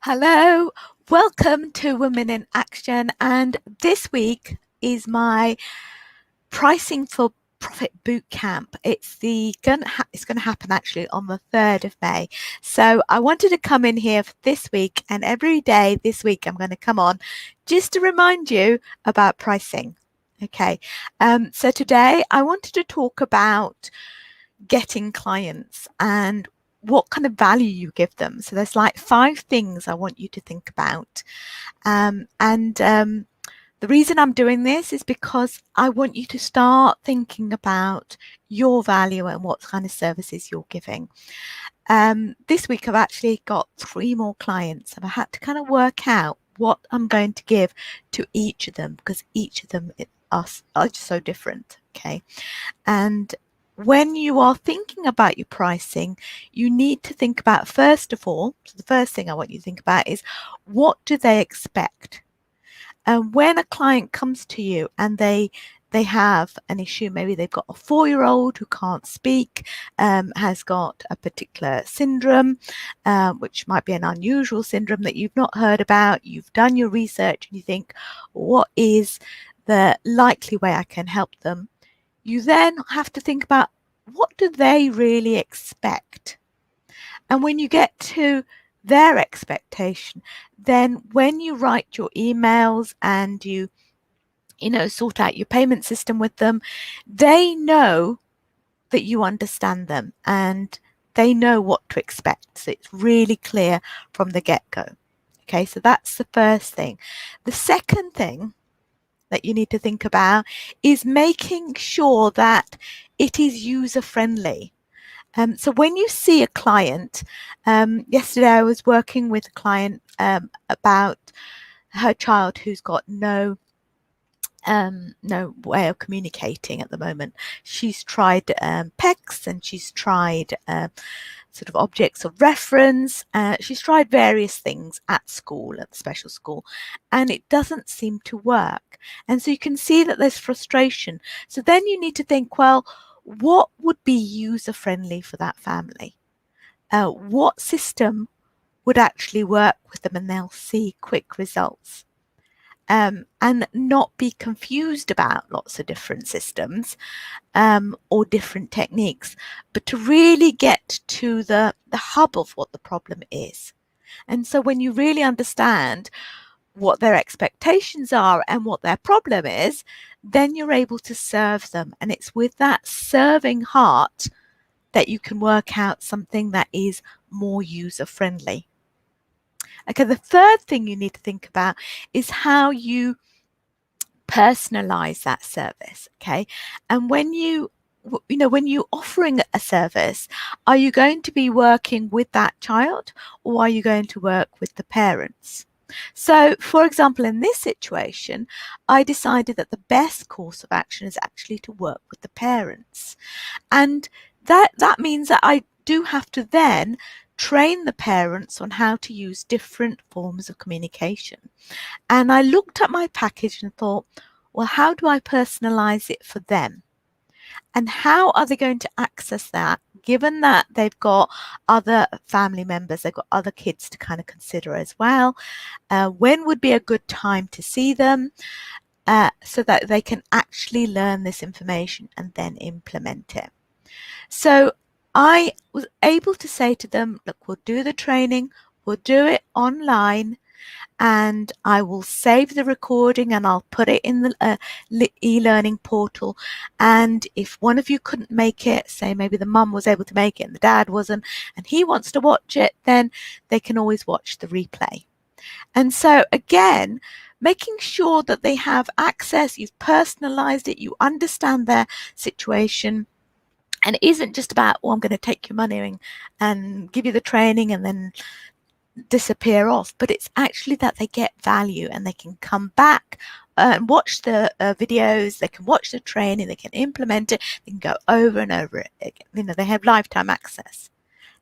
Hello, welcome to Women in Action, and this week is my pricing for profit boot camp. It's going to happen actually on the 3rd of May. So I wanted to come in here for this week, and every day this week I'm going to come on just to remind you about pricing. Okay, so today I wanted to talk about getting clients and what kind of value you give them. So there's like 5 things I want you to think about. The reason I'm doing this is because I want you to start thinking about your value and what kind of services you're giving. This week I've actually got 3 more clients, and I had to kind of work out what I'm going to give to each of them, because each of them are just so different. Okay, and when you are thinking about your pricing, you need to think about, first of all, so the first thing I want you to think about is, what do they expect? And when a client comes to you and they have an issue, maybe they've got a 4-year-old who can't speak, has got a particular syndrome, which might be an unusual syndrome that you've not heard about, you've done your research and you think, what is the likely way I can help them? You then have to think about, what do they really expect? And when you get to their expectation, then when you write your emails and you sort out your payment system with them, they know that you understand them and they know what to expect. So it's really clear from the get-go. Okay, so that's the first thing. The second thing that you need to think about is making sure that it is user-friendly. So when you see a client, yesterday I was working with a client about her child who's got no way of communicating at the moment. She's tried PECs and she's tried sort of objects of reference. She's tried various things at school, at the special school, and it doesn't seem to work. And so you can see that there's frustration. So then you need to think, well, what would be user friendly for that family? What system would actually work with them and they'll see quick results? And not be confused about lots of different systems or different techniques, but to really get to the hub of what the problem is. And so when you really understand what their expectations are and what their problem is, then you're able to serve them. And it's with that serving heart that you can work out something that is more user friendly. Okay, the third thing you need to think about is how you personalize that service. Okay, and when when you're offering a service, are you going to be working with that child or are you going to work with the parents? So, for example, in this situation, I decided that the best course of action is actually to work with the parents. And that means that I do have to then train the parents on how to use different forms of communication. And I looked at my package and thought, well, how do I personalize it for them? And how are they going to access that, given that they've got other family members, they've got other kids to kind of consider as well? When would be a good time to see them so that they can actually learn this information and then implement it? So I was able to say to them, look, we'll do the training, we'll do it online, and I will save the recording and I'll put it in the e-learning portal. And if one of you couldn't make it, say maybe the mum was able to make it and the dad wasn't, and he wants to watch it, then they can always watch the replay. And so again, making sure that they have access, you've personalized it, you understand their situation. And it isn't just about, oh, I'm going to take your money and give you the training and then disappear off, but it's actually that they get value and they can come back and watch the videos, they can watch the training, they can implement it, they can go over and over it again. They have lifetime access.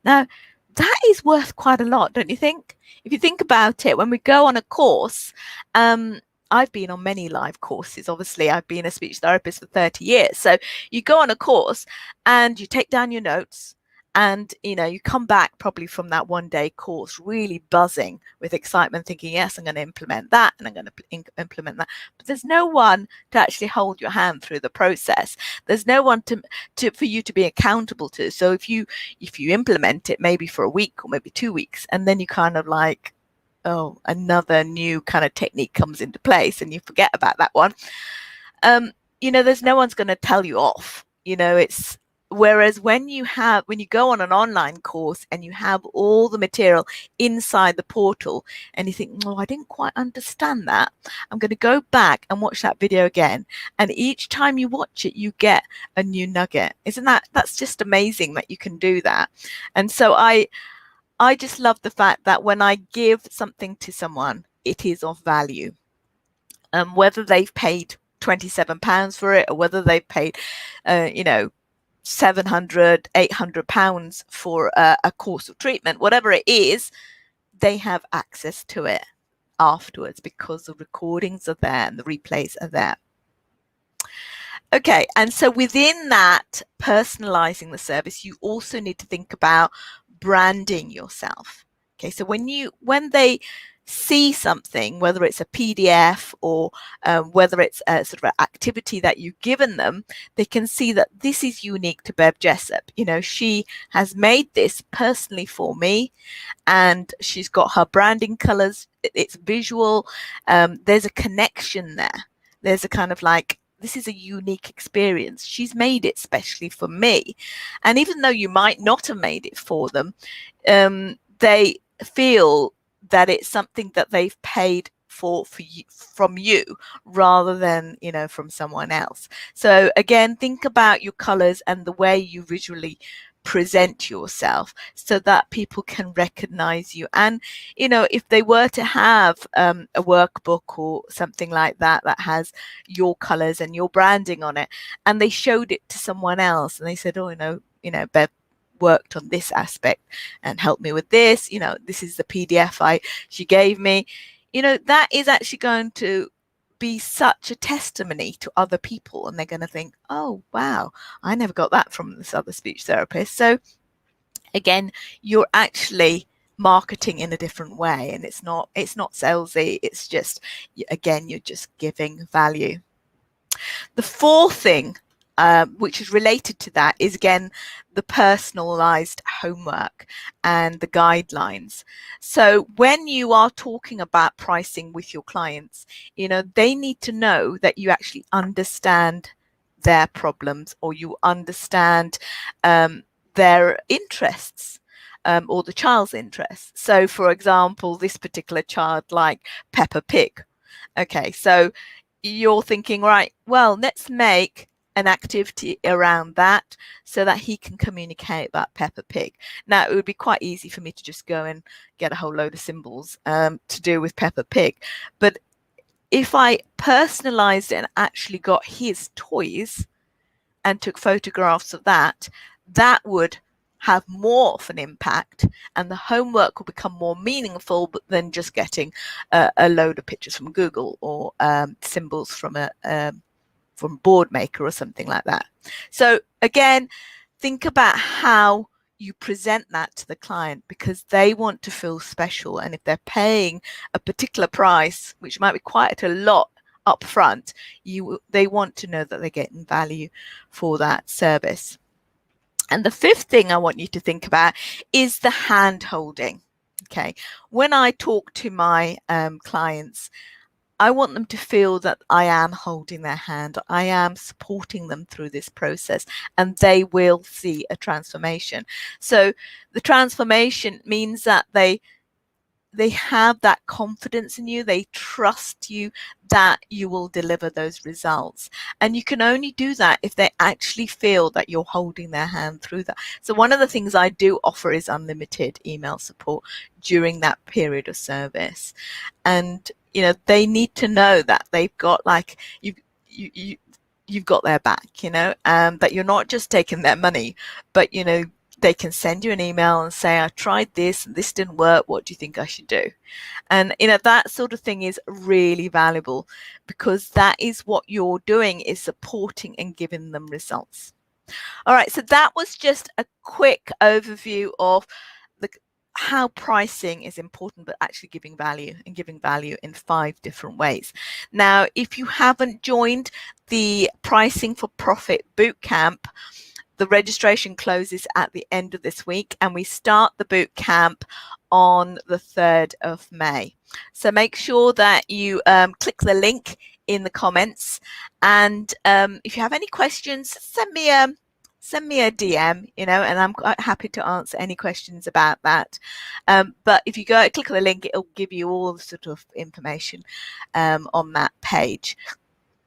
Now, that is worth quite a lot, don't you think? If you think about it, when we go on a course, I've been on many live courses. Obviously, I've been a speech therapist for 30 years. So you go on a course and you take down your notes And, you come back probably from that 1-day course really buzzing with excitement, thinking, yes, I'm going to implement that and I'm going to implement that. But there's no one to actually hold your hand through the process. There's no one for you to be accountable to. So if you implement it maybe for a week or maybe 2 weeks, and then you kind of like, oh, another new kind of technique comes into place and you forget about that one. There's no one's going to tell you off. It's whereas when you go on an online course and you have all the material inside the portal and you think, oh, I didn't quite understand that. I'm going to go back and watch that video again. And each time you watch it, you get a new nugget. That's just amazing that you can do that. And so I just love the fact that when I give something to someone, it is of value. Whether they've paid £27 for it or whether they've paid, £700, £800 for a course of treatment, whatever it is, they have access to it afterwards because the recordings are there and the replays are there. Okay, and so within that, personalizing the service, you also need to think about branding yourself. Okay, so when they see something, whether it's a PDF or whether it's a sort of an activity that you've given them, they can see that this is unique to Bev Jessup. She has made this personally for me, and she's got her branding colors. It's visual. There's a connection there. There's a kind of like, this is a unique experience. She's made it specially for me. And even though you might not have made it for them, they feel that it's something that they've paid for you, from you, rather than, from someone else. So again, think about your colors and the way you visually present yourself so that people can recognize you. And if they were to have a workbook or something like that has your colors and your branding on it, and they showed it to someone else and they said, oh, Bev worked on this aspect and helped me with this, this is the PDF she gave me, that is actually going to be such a testimony to other people, and they're going to think, oh wow, I never got that from this other speech therapist. So again, you're actually marketing in a different way, and it's not salesy. It's just, again, you're just giving value. The fourth thing, which is related to that, is again the personalized homework and the guidelines. So when you are talking about pricing with your clients, they need to know that you actually understand their problems, or you understand their interests, or the child's interests. So for example, this particular child liked Peppa Pig. Okay, so you're thinking, right, well, let's make an activity around that so that he can communicate about Peppa Pig. Now, it would be quite easy for me to just go and get a whole load of symbols to do with Peppa Pig. But if I personalized it and actually got his toys and took photographs of that, that would have more of an impact, and the homework will become more meaningful than just getting a load of pictures from Google or symbols from from Boardmaker or something like that. So again, think about how you present that to the client, because they want to feel special, and if they're paying a particular price, which might be quite a lot up front, they want to know that they're getting value for that service. And the fifth thing I want you to think about is the hand holding. Okay, when I talk to my clients, I want them to feel that I am holding their hand, I am supporting them through this process, and they will see a transformation. So the transformation means that they have that confidence in you, they trust you that you will deliver those results. And you can only do that if they actually feel that you're holding their hand through that. So one of the things I do offer is unlimited email support during that period of service. And they need to know that they've got, like, you've got their back, that you're not just taking their money, but they can send you an email and say, I tried this and this didn't work, what do you think I should do? And that sort of thing is really valuable, because that is what you're doing, is supporting and giving them results. All right, so that was just a quick overview of the how pricing is important, but actually giving value, and giving value in 5 different ways. Now, if you haven't joined the Pricing for Profit Bootcamp, the registration closes at the end of this week, and we start the boot camp on the 3rd of May. So make sure that you click the link in the comments, and if you have any questions, send me a DM, and I'm quite happy to answer any questions about that. But if you go click on the link, it'll give you all the sort of information on that page.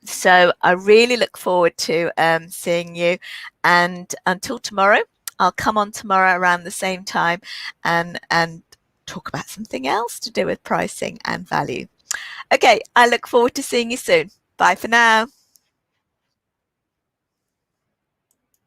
So I really look forward to seeing you. And until tomorrow, I'll come on tomorrow around the same time and talk about something else to do with pricing and value. Okay, I look forward to seeing you soon. Bye for now.